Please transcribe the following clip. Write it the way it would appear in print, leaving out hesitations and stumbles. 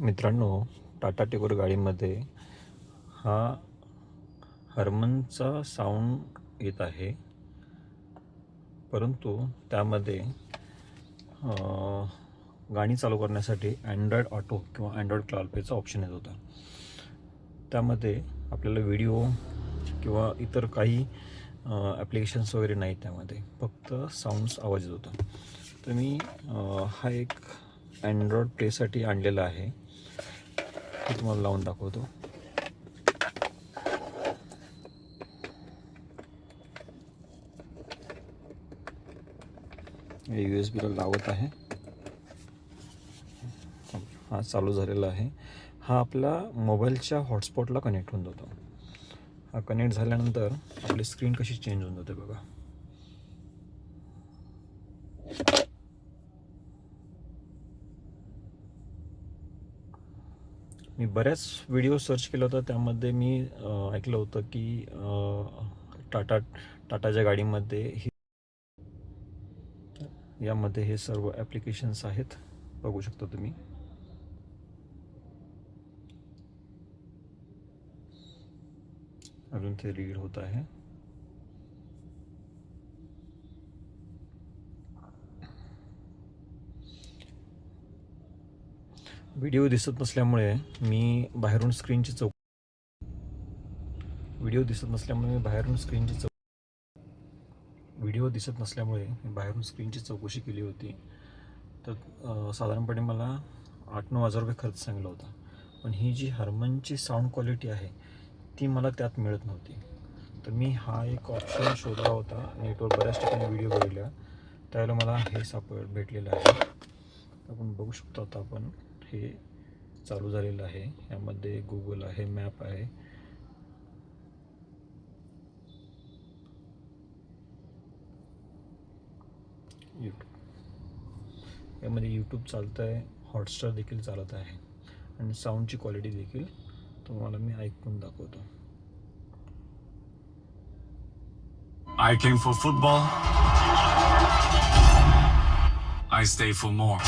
मित्रांनो, टाटा टिगोर गाडीमध्ये हा हरमनचा साऊंड येत आहे, परंतु त्यामध्ये गाणी चालू करण्यासाठी अँड्रॉइड ऑटो किंवा अँड्रॉइड क्लारप्लेचा ऑप्शन येत होता. त्यामध्ये आपल्याला व्हिडिओ किंवा इतर काही ॲप्लिकेशन्स वगैरे नाही, त्यामध्ये फक्त साऊंड्स आवाज येत होता. तर मी हा एक अँड्रॉइड प्लेसाठी आणलेला आहे, हे तुम्हाला लावून दाखवतो. USB ला लावत आहे. हा चालू झालेला आहे. हा आपला मोबाईलच्या हॉटस्पॉटला कनेक्ट होऊन जातो. हा कनेक्ट झाल्यानंतर आपली स्क्रीन कशी चेंज होऊन जाते बघा. मी बऱ्याच व्हिडिओ सर्च केला होता, त्यामध्ये मी ऐकलं होतं की टाटाच्या गाडीमध्ये यामध्ये हे सर्व ॲप्लिकेशन्स आहेत, बघू शकता तुम्ही. अजून ते रीड होत आहे. व्हिडिओ दिसत नसल्यामुळे मी बाहेरून स्क्रीनची व्हिडिओ दिसत नसल्यामुळे मी बाहेरून स्क्रीनची चौकशी केली होती. तर साधारणपणे मला 8-9 हजार रुपये खर्च सांगितला होता. पण ही जी हरमनची साऊंड क्वालिटी आहे ती मला त्यात मिळत नव्हती. तर मी हा एक ऑप्शन शोधला होता नेटवर, बऱ्याच ठिकाणी व्हिडिओ बघितल्या, त्यावेळेला मला हे भेटलेलं आहे. आपण बघू शकतो. आता आपण हे चालू झालेलं आहे. यामध्ये गुगल आहे, मॅप आहे, यामध्ये यूट्यूब चालतं आहे, हॉटस्टार देखील चालत आहे आणि साऊंडची क्वालिटी देखील तुम्हाला मी ऐकून दाखवतो. I came for football. I stay for more.